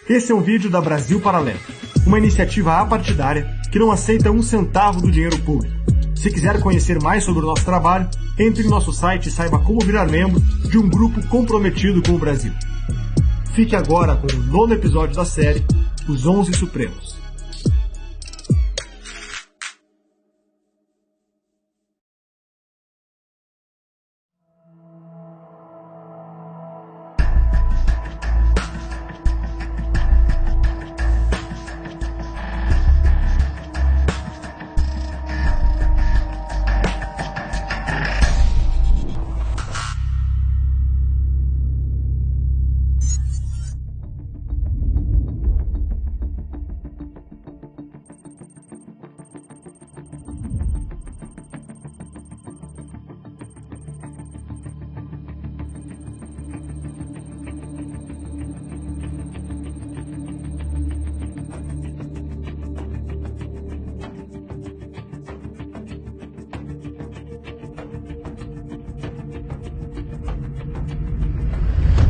Esse é um vídeo da Brasil Paralelo, uma iniciativa apartidária que não aceita um centavo do dinheiro público. Se quiser conhecer mais sobre o nosso trabalho, entre em nosso site e saiba como virar membro de um grupo comprometido com o Brasil. Fique agora com o 9º episódio da série, Os 11 Supremos.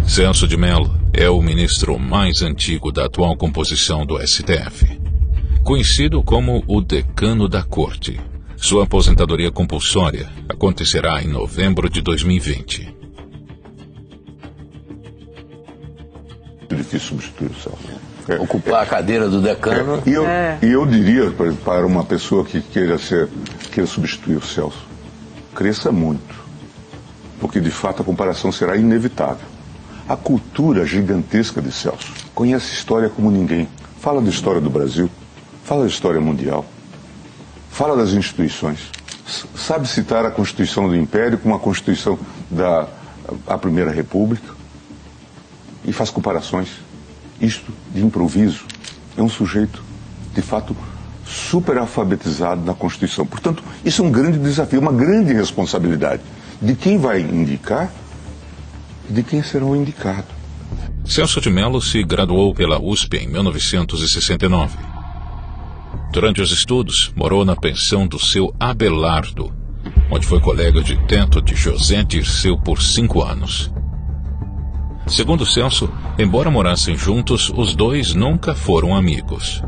Celso de Mello é o ministro mais antigo da atual composição do STF. Conhecido como o decano da corte, sua aposentadoria compulsória acontecerá em novembro de 2020. Difícil substituir o Celso. Ocupar a cadeira do decano. E eu diria para uma pessoa que queira substituir o Celso, cresça muito, porque de fato a comparação será inevitável. A cultura gigantesca de Celso conhece história como ninguém. Fala da história do Brasil, fala da história mundial, fala das instituições. Sabe citar a Constituição do Império com a Constituição da Primeira República e faz comparações. Isto de improviso. É um sujeito, de fato, super alfabetizado na Constituição. Portanto, isso é um grande desafio, uma grande responsabilidade de quem vai indicar e de quem será o indicado. Celso de Mello se graduou pela USP em 1969. Durante os estudos, morou na pensão do seu Abelardo, onde foi colega de teto de José Dirceu por 5 anos. Segundo Celso, embora morassem juntos, os dois nunca foram amigos.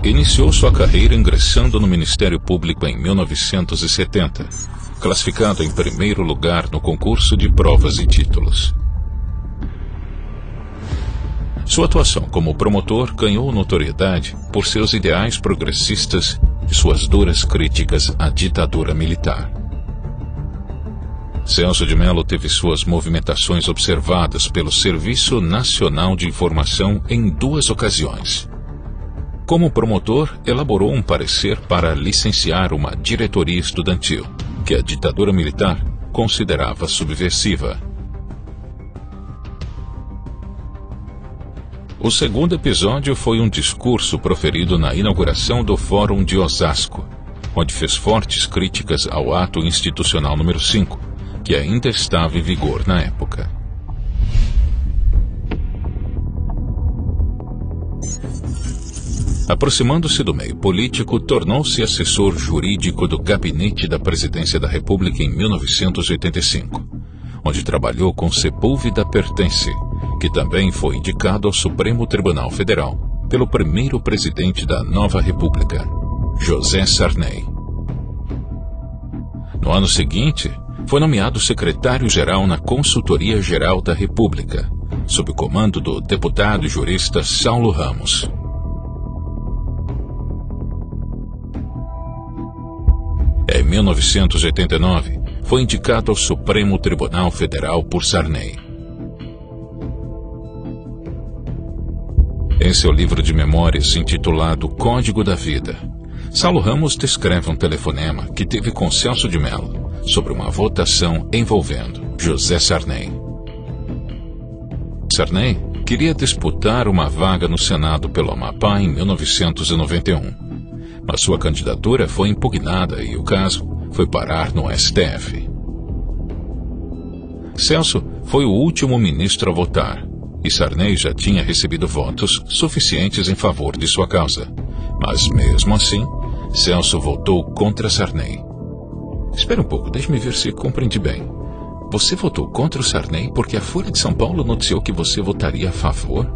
Iniciou sua carreira ingressando no Ministério Público em 1970, classificado em primeiro lugar no concurso de provas e títulos. Sua atuação como promotor ganhou notoriedade por seus ideais progressistas e suas duras críticas à ditadura militar. Celso de Mello teve suas movimentações observadas pelo Serviço Nacional de Informação em 2 ocasiões. Como promotor, elaborou um parecer para licenciar uma diretoria estudantil, que a ditadura militar considerava subversiva. O segundo episódio foi um discurso proferido na inauguração do Fórum de Osasco, onde fez fortes críticas ao Ato Institucional número 5, que ainda estava em vigor na época. Aproximando-se do meio político, tornou-se assessor jurídico do Gabinete da Presidência da República em 1985, onde trabalhou com Sepúlveda Pertence, que também foi indicado ao Supremo Tribunal Federal pelo primeiro presidente da nova República, José Sarney. No ano seguinte, foi nomeado secretário-geral na Consultoria Geral da República, sob o comando do deputado e jurista Saulo Ramos. Em 1989, foi indicado ao Supremo Tribunal Federal por Sarney. Em seu livro de memórias intitulado Código da Vida, Saulo Ramos descreve um telefonema que teve com Celso de Mello sobre uma votação envolvendo José Sarney. Sarney queria disputar uma vaga no Senado pelo Amapá em 1991. Mas sua candidatura foi impugnada e o caso foi parar no STF. Celso foi o último ministro a votar, e Sarney já tinha recebido votos suficientes em favor de sua causa. Mas mesmo assim, Celso votou contra Sarney. Espera um pouco, deixe-me ver se compreendi bem. Você votou contra o Sarney porque a Folha de São Paulo noticiou que você votaria a favor?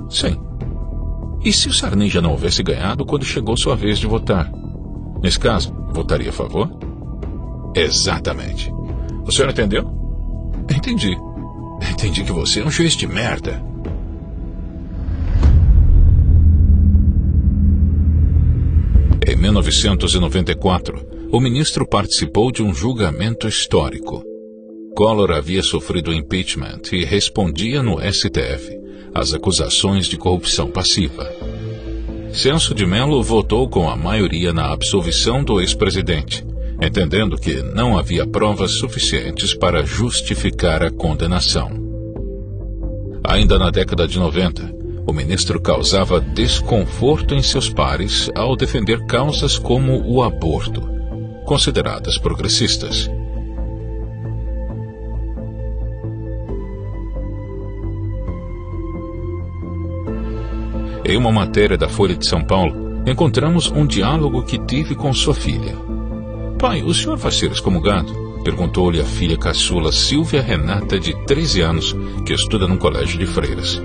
Sim. E se o Sarney já não houvesse ganhado quando chegou sua vez de votar? Nesse caso, votaria a favor? Exatamente. O senhor entendeu? Entendi. Entendi que você é um juiz de merda. Em 1994, o ministro participou de um julgamento histórico. Collor havia sofrido impeachment e respondia no STF às acusações de corrupção passiva. Celso de Mello votou com a maioria na absolvição do ex-presidente, entendendo que não havia provas suficientes para justificar a condenação. Ainda na década de 90, o ministro causava desconforto em seus pares ao defender causas como o aborto, consideradas progressistas. Em uma matéria da Folha de São Paulo, encontramos um diálogo que tive com sua filha. Pai, o senhor vai ser excomungado? Perguntou-lhe a filha caçula Silvia Renata, de 13 anos, que estuda num colégio de freiras.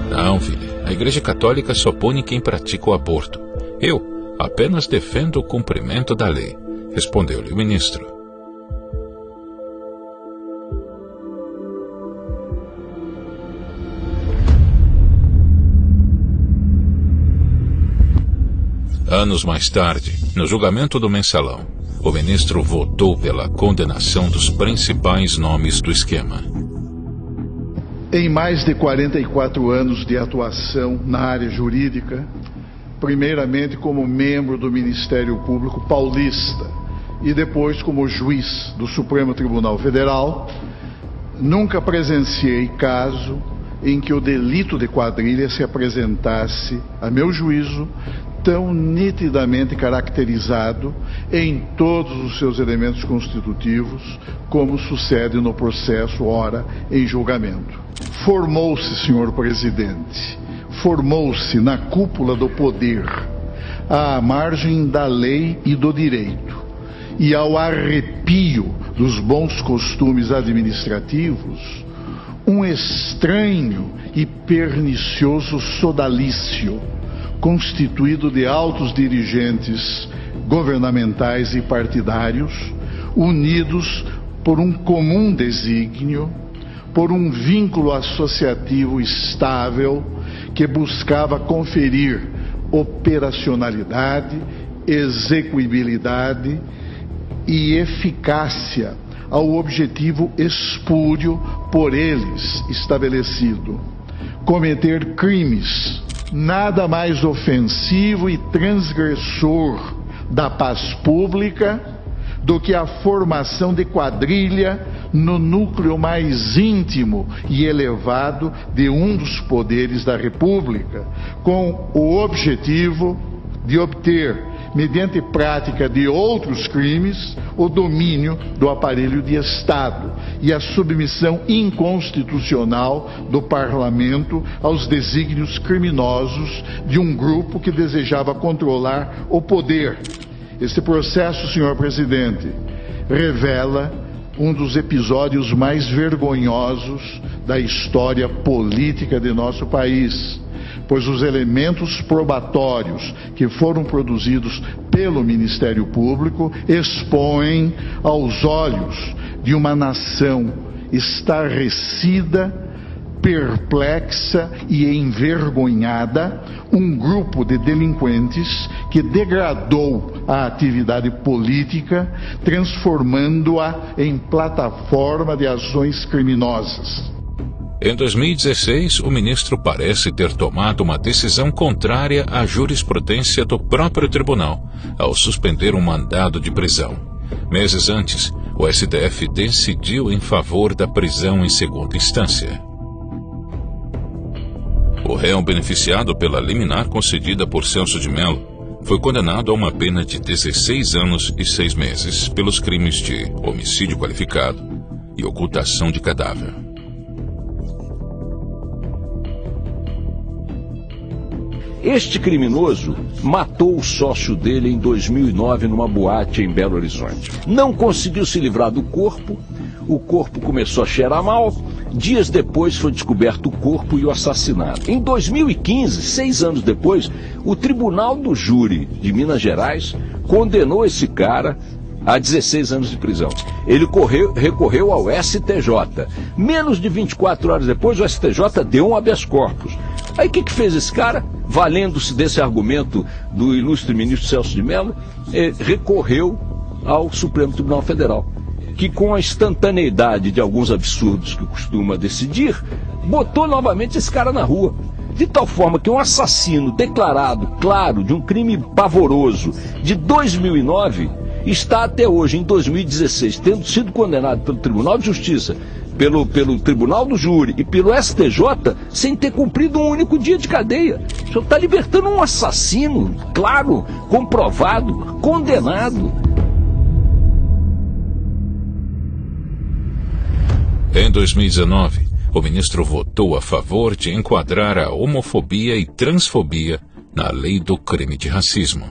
Não, filha, a Igreja Católica só pune quem pratica o aborto. Eu apenas defendo o cumprimento da lei, respondeu-lhe o ministro. Anos mais tarde, no julgamento do Mensalão, o ministro votou pela condenação dos principais nomes do esquema. Em mais de 44 anos de atuação na área jurídica, primeiramente como membro do Ministério Público Paulista e depois como juiz do Supremo Tribunal Federal, nunca presenciei caso em que o delito de quadrilha se apresentasse, a meu juízo, tão nitidamente caracterizado em todos os seus elementos constitutivos, como sucede no processo ora em julgamento. Formou-se, senhor presidente, formou-se na cúpula do poder, à margem da lei e do direito, e ao arrepio dos bons costumes administrativos, um estranho e pernicioso sodalício, constituído de altos dirigentes governamentais e partidários, unidos por um comum desígnio, por um vínculo associativo estável que buscava conferir operacionalidade, execuibilidade e eficácia ao objetivo espúrio por eles estabelecido: cometer crimes nada mais ofensivo e transgressor da paz pública do que a formação de quadrilha no núcleo mais íntimo e elevado de um dos poderes da República, com o objetivo de obter, mediante prática de outros crimes, o domínio do aparelho de Estado e a submissão inconstitucional do Parlamento aos desígnios criminosos de um grupo que desejava controlar o poder. Este processo, senhor presidente, revela um dos episódios mais vergonhosos da história política de nosso país, pois os elementos probatórios que foram produzidos pelo Ministério Público expõem aos olhos de uma nação estarrecida, perplexa e envergonhada, um grupo de delinquentes que degradou a atividade política, transformando-a em plataforma de ações criminosas. Em 2016, o ministro parece ter tomado uma decisão contrária à jurisprudência do próprio tribunal, ao suspender um mandado de prisão. Meses antes, o STF decidiu em favor da prisão em segunda instância. O réu beneficiado pela liminar concedida por Celso de Mello foi condenado a uma pena de 16 anos e 6 meses pelos crimes de homicídio qualificado e ocultação de cadáver. Este criminoso matou o sócio dele em 2009 numa boate em Belo Horizonte. Não conseguiu se livrar do corpo, o corpo começou a cheirar mal Dias depois foi descoberto o corpo e o assassinato. Em 2015, 6 anos depois, o Tribunal do Júri de Minas Gerais condenou esse cara a 16 anos de prisão. Ele recorreu ao STJ. Menos de 24 horas depois, o STJ deu um habeas corpus. Aí o que fez esse cara? Valendo-se desse argumento do ilustre ministro Celso de Mello, recorreu ao Supremo Tribunal Federal, que com a instantaneidade de alguns absurdos que costuma decidir, botou novamente esse cara na rua. De tal forma que um assassino declarado, claro, de um crime pavoroso, de 2009, está até hoje, em 2016, tendo sido condenado pelo Tribunal de Justiça, pelo Tribunal do Júri e pelo STJ, sem ter cumprido um único dia de cadeia. O senhor está libertando um assassino, claro, comprovado, condenado. Em 2019, o ministro votou a favor de enquadrar a homofobia e transfobia na lei do crime de racismo.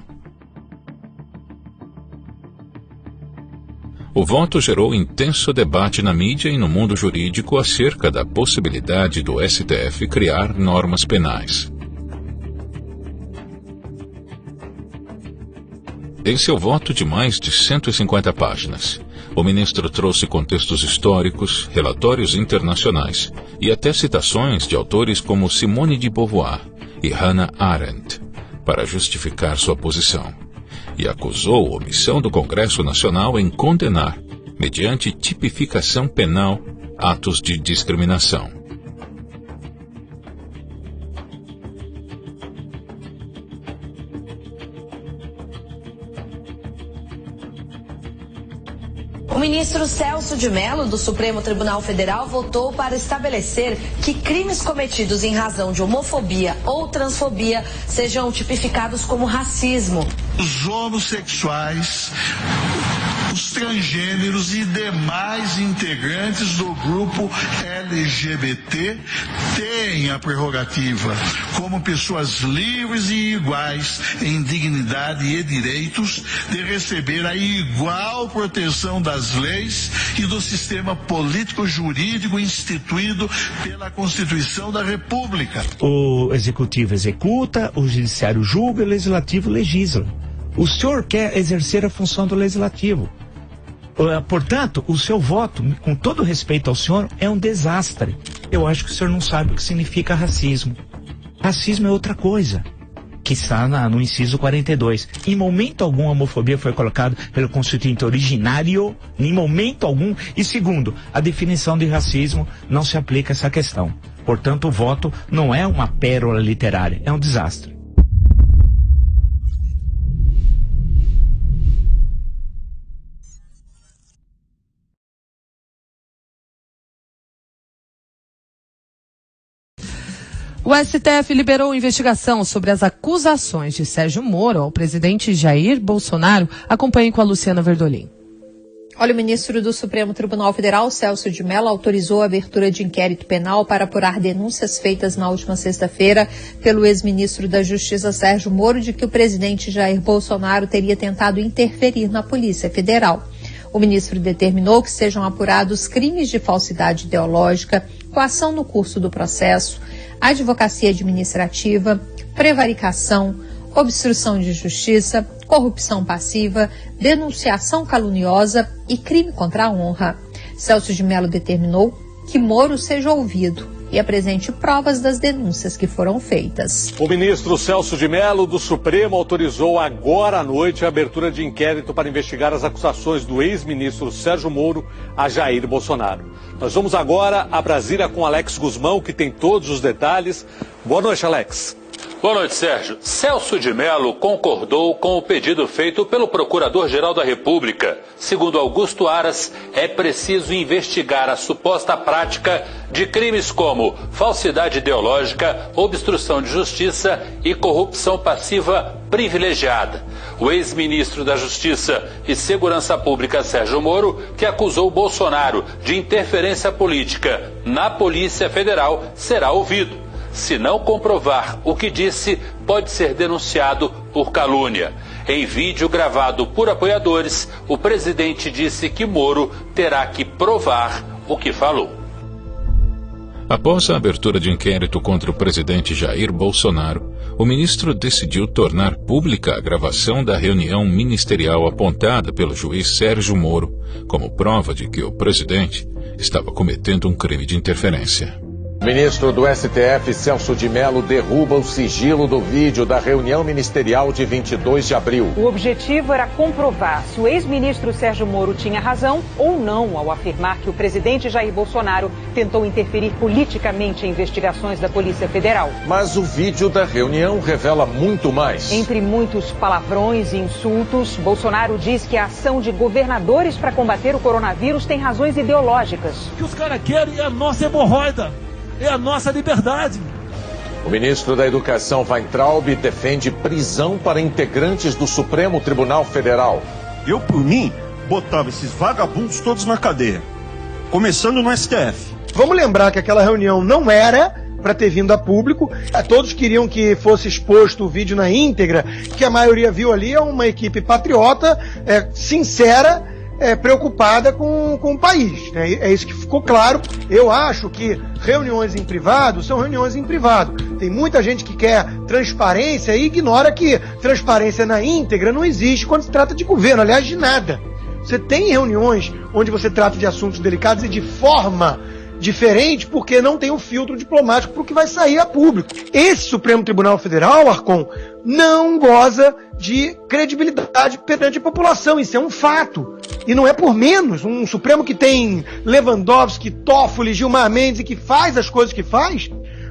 O voto gerou intenso debate na mídia e no mundo jurídico acerca da possibilidade do STF criar normas penais. Em seu voto de mais de 150 páginas, o ministro trouxe contextos históricos, relatórios internacionais e até citações de autores como Simone de Beauvoir e Hannah Arendt para justificar sua posição, e acusou a omissão do Congresso Nacional em condenar, mediante tipificação penal, atos de discriminação. O ministro Celso de Mello, do Supremo Tribunal Federal, votou para estabelecer que crimes cometidos em razão de homofobia ou transfobia sejam tipificados como racismo. Os homossexuais, os transgêneros e demais integrantes do grupo LGBT têm a prerrogativa, como pessoas livres e iguais em dignidade e direitos, de receber a igual proteção das leis e do sistema político-jurídico instituído pela Constituição da República. O Executivo executa, o Judiciário julga, o Legislativo legisla. O senhor quer exercer a função do Legislativo. Portanto, o seu voto, com todo respeito ao senhor, é um desastre. Eu acho que o senhor não sabe o que significa racismo. Racismo é outra coisa, que está no inciso 42. Em momento algum a homofobia foi colocada pelo constituinte originário, em momento algum. E segundo, a definição de racismo não se aplica a essa questão. Portanto, o voto não é uma pérola literária, é um desastre. O STF liberou investigação sobre as acusações de Sérgio Moro ao presidente Jair Bolsonaro. Acompanhe com a Luciana Verdolim. Olha, o ministro do Supremo Tribunal Federal, Celso de Mello, autorizou a abertura de inquérito penal para apurar denúncias feitas na última sexta-feira pelo ex-ministro da Justiça, Sérgio Moro, de que o presidente Jair Bolsonaro teria tentado interferir na Polícia Federal. O ministro determinou que sejam apurados crimes de falsidade ideológica, coação no curso do processo, advocacia administrativa, prevaricação, obstrução de justiça, corrupção passiva, denunciação caluniosa e crime contra a honra. Celso de Mello determinou que Moro seja ouvido e apresente provas das denúncias que foram feitas. O ministro Celso de Mello, do Supremo, autorizou agora à noite a abertura de inquérito para investigar as acusações do ex-ministro Sérgio Moro a Jair Bolsonaro. Nós vamos agora a Brasília com Alex Guzmão, que tem todos os detalhes. Boa noite, Alex. Boa noite, Sérgio. Celso de Mello concordou com o pedido feito pelo Procurador-Geral da República. Segundo Augusto Aras, é preciso investigar a suposta prática de crimes como falsidade ideológica, obstrução de justiça e corrupção passiva privilegiada. O ex-ministro da Justiça e Segurança Pública, Sérgio Moro, que acusou Bolsonaro de interferência política na Polícia Federal, será ouvido. Se não comprovar o que disse, pode ser denunciado por calúnia. Em vídeo gravado por apoiadores, o presidente disse que Moro terá que provar o que falou. Após a abertura de inquérito contra o presidente Jair Bolsonaro, o ministro decidiu tornar pública a gravação da reunião ministerial apontada pelo juiz Sérgio Moro como prova de que o presidente estava cometendo um crime de interferência. O ministro do STF, Celso de Mello, derruba o sigilo do vídeo da reunião ministerial de 22 de abril. O objetivo era comprovar se o ex-ministro Sérgio Moro tinha razão ou não ao afirmar que o presidente Jair Bolsonaro tentou interferir politicamente em investigações da Polícia Federal. Mas o vídeo da reunião revela muito mais. Entre muitos palavrões e insultos, Bolsonaro diz que a ação de governadores para combater o coronavírus tem razões ideológicas. O que os caras querem é a nossa hemorroida. É a nossa liberdade. O ministro da Educação, Weintraub, defende prisão para integrantes do Supremo Tribunal Federal. Eu, por mim, botava esses vagabundos todos na cadeia, começando no STF. Vamos lembrar que aquela reunião não era para ter vindo a público. Todos queriam que fosse exposto o vídeo na íntegra, que a maioria viu ali é uma equipe patriota, sincera, preocupada com o país, né? É isso que ficou claro. Eu acho que reuniões em privado são reuniões em privado. Tem muita gente que quer transparência e ignora que transparência na íntegra não existe quando se trata de governo, aliás, de nada. Você tem reuniões onde você trata de assuntos delicados e de forma diferente porque não tem um filtro diplomático para o que vai sair a público. Esse Supremo Tribunal Federal, Arcon, não goza de credibilidade perante a população. Isso é um fato. E não é por menos. Um Supremo que tem Lewandowski, Toffoli, Gilmar Mendes e que faz as coisas que faz,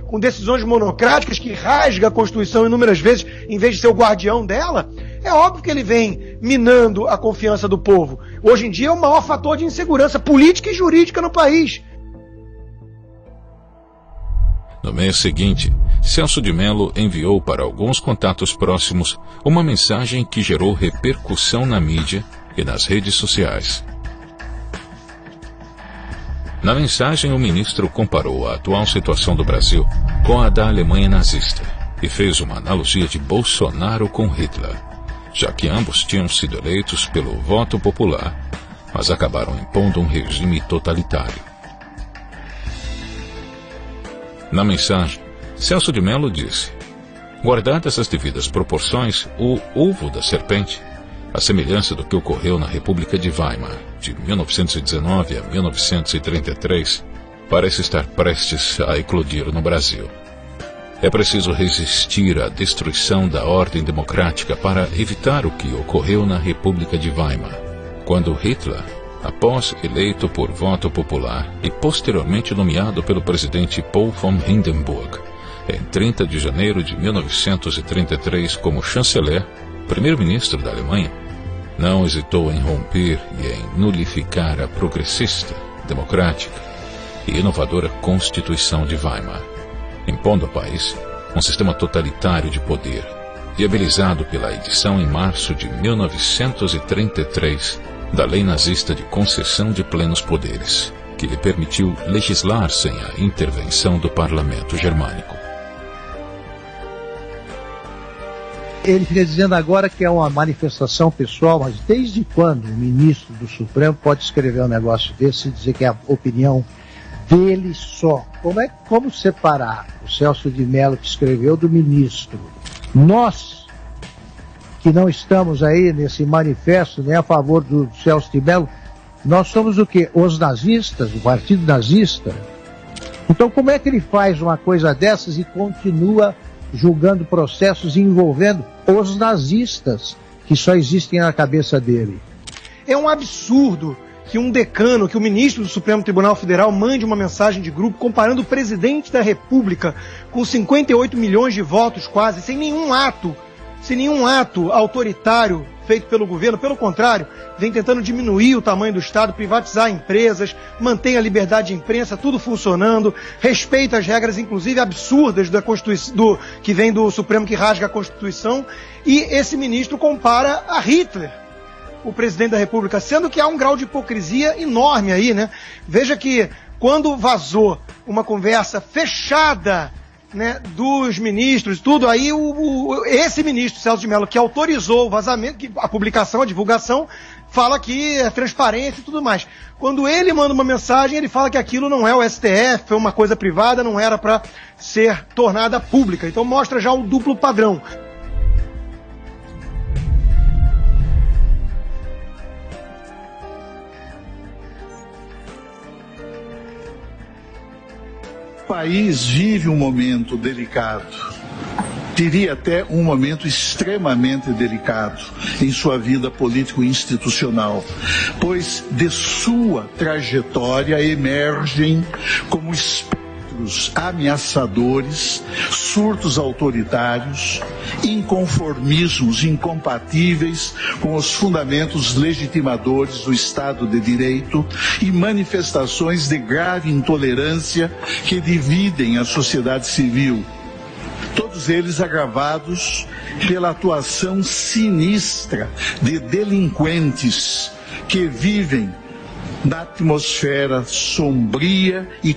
com decisões monocráticas, que rasga a Constituição inúmeras vezes em vez de ser o guardião dela, é óbvio que ele vem minando a confiança do povo. Hoje em dia é o maior fator de insegurança política e jurídica no país. No mês seguinte, Celso de Mello enviou para alguns contatos próximos uma mensagem que gerou repercussão na mídia e nas redes sociais. Na mensagem, o ministro comparou a atual situação do Brasil com a da Alemanha nazista e fez uma analogia de Bolsonaro com Hitler, já que ambos tinham sido eleitos pelo voto popular, mas acabaram impondo um regime totalitário. Na mensagem, Celso de Mello disse: guardadas as devidas proporções, o ovo da serpente, a semelhança do que ocorreu na República de Weimar, de 1919 a 1933, parece estar prestes a eclodir no Brasil. É preciso resistir à destruição da ordem democrática para evitar o que ocorreu na República de Weimar, quando Hitler, após eleito por voto popular e posteriormente nomeado pelo presidente Paul von Hindenburg, em 30 de janeiro de 1933 como chanceler, primeiro-ministro da Alemanha, não hesitou em romper e em nulificar a progressista, democrática e inovadora Constituição de Weimar, impondo ao país um sistema totalitário de poder, viabilizado pela edição em março de 1933 da lei nazista de concessão de plenos poderes, que lhe permitiu legislar sem a intervenção do parlamento germânico. Ele fica dizendo agora que é uma manifestação pessoal, mas desde quando o ministro do Supremo pode escrever um negócio desse e dizer que é a opinião dele só? Como separar o Celso de Mello que escreveu do ministro? Nós, que não estamos aí nesse manifesto nem a favor do Celso de Mello, nós somos o quê? Os nazistas, o partido nazista. Então como é que ele faz uma coisa dessas e continua julgando processos envolvendo os nazistas que só existem na cabeça dele? É um absurdo que um decano, que o ministro do Supremo Tribunal Federal mande uma mensagem de grupo comparando o presidente da República com 58 milhões de votos quase, sem nenhum ato autoritário feito pelo governo. Pelo contrário, vem tentando diminuir o tamanho do Estado, privatizar empresas, mantém a liberdade de imprensa, tudo funcionando, respeita as regras, inclusive absurdas da Constituição, que vem do Supremo, que rasga a Constituição, e esse ministro compara a Hitler, o presidente da República, sendo que há um grau de hipocrisia enorme aí, né? Veja que quando vazou uma conversa fechada né, dos ministros, tudo, aí esse ministro, Celso de Mello, que autorizou o vazamento, a publicação, a divulgação, fala que é transparência e tudo mais. Quando ele manda uma mensagem, ele fala que aquilo não é o STF, é uma coisa privada, não era para ser tornada pública. Então mostra já o duplo padrão. O país vive um momento delicado, diria até um momento extremamente delicado em sua vida político-institucional, pois de sua trajetória emergem como espectros ameaçadores, surtos autoritários, inconformismos incompatíveis com os fundamentos legitimadores do Estado de Direito e manifestações de grave intolerância que dividem a sociedade civil. Todos eles agravados pela atuação sinistra de delinquentes que vivem na atmosfera sombria e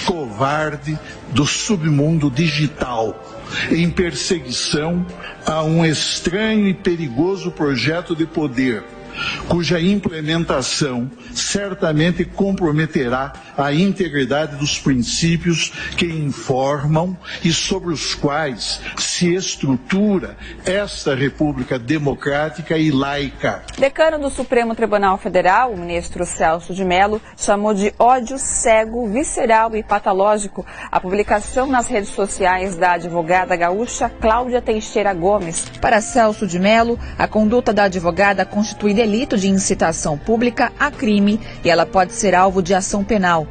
covarde do submundo digital, em perseguição a um estranho e perigoso projeto de poder, cuja implementação certamente comprometerá a integridade dos princípios que informam e sobre os quais se estrutura esta República democrática e laica. Decano do Supremo Tribunal Federal, o ministro Celso de Mello, chamou de ódio cego, visceral e patológico a publicação nas redes sociais da advogada gaúcha Cláudia Teixeira Gomes. Para Celso de Mello, a conduta da advogada constitui delito de incitação pública a crime e ela pode ser alvo de ação penal.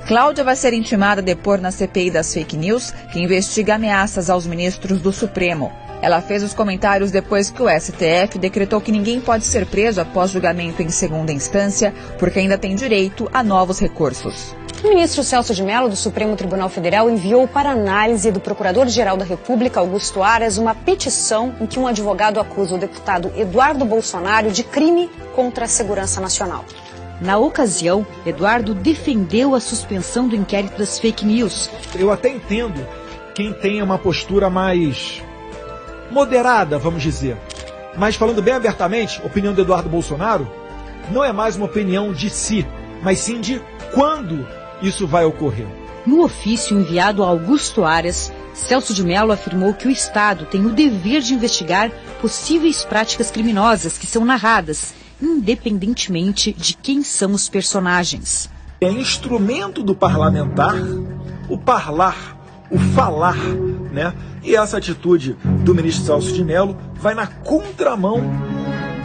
Cláudia vai ser intimada a depor na CPI das fake news, que investiga ameaças aos ministros do Supremo. Ela fez os comentários depois que o STF decretou que ninguém pode ser preso após julgamento em segunda instância, porque ainda tem direito a novos recursos. O ministro Celso de Mello, do Supremo Tribunal Federal, enviou para análise do Procurador-Geral da República, Augusto Aras, uma petição em que um advogado acusa o deputado Eduardo Bolsonaro de crime contra a segurança nacional. Na ocasião, Eduardo defendeu a suspensão do inquérito das fake news. Eu até entendo quem tem uma postura mais moderada, vamos dizer. Mas falando bem abertamente, a opinião do Eduardo Bolsonaro não é mais uma opinião de si, mas sim de quando isso vai ocorrer. No ofício enviado a Augusto Aras, Celso de Mello afirmou que o Estado tem o dever de investigar possíveis práticas criminosas que são narradas, independentemente de quem são os personagens. É instrumento do parlamentar o parlar, o falar, né? E essa atitude do ministro Celso de Mello vai na contramão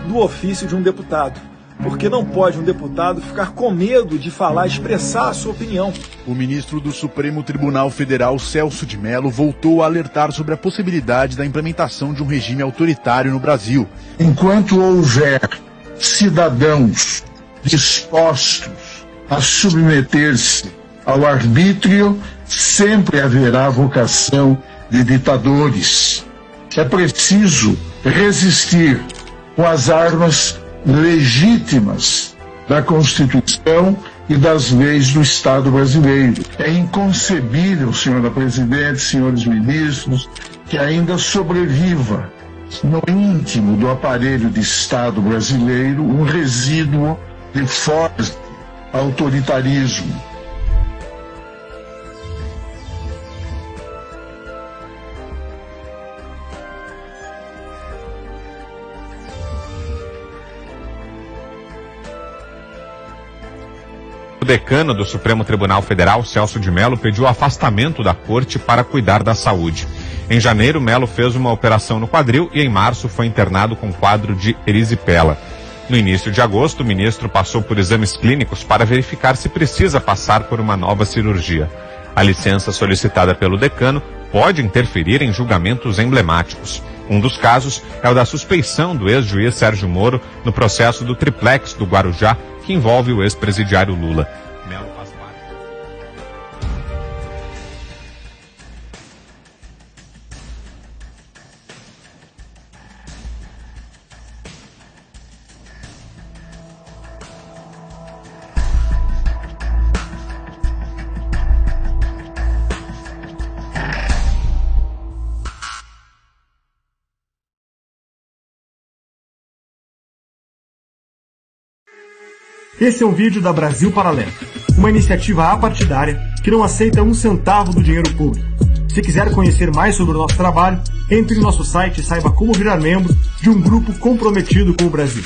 do ofício de um deputado. Porque não pode um deputado ficar com medo de falar, expressar a sua opinião. O ministro do Supremo Tribunal Federal, Celso de Mello, voltou a alertar sobre a possibilidade da implementação de um regime autoritário no Brasil. Enquanto houver cidadãos dispostos a submeter-se ao arbítrio, sempre haverá vocação de ditadores. É preciso resistir com as armas legítimas da Constituição e das leis do Estado brasileiro. É inconcebível, senhora presidente, senhores ministros, que ainda sobreviva no íntimo do aparelho de Estado brasileiro um resíduo de forte autoritarismo. O decano do Supremo Tribunal Federal, Celso de Mello, pediu o afastamento da corte para cuidar da saúde. Em janeiro, Mello fez uma operação no quadril e em março foi internado com quadro de erisipela. No início de agosto, o ministro passou por exames clínicos para verificar se precisa passar por uma nova cirurgia. A licença solicitada pelo decano pode interferir em julgamentos emblemáticos. Um dos casos é o da suspeição do ex-juiz Sérgio Moro no processo do triplex do Guarujá, que envolve o ex-presidiário Lula. Mello faz parte. Esse é um vídeo da Brasil Paralelo, uma iniciativa apartidária que não aceita um centavo do dinheiro público. Se quiser conhecer mais sobre o nosso trabalho, entre no nosso site e saiba como virar membro de um grupo comprometido com o Brasil.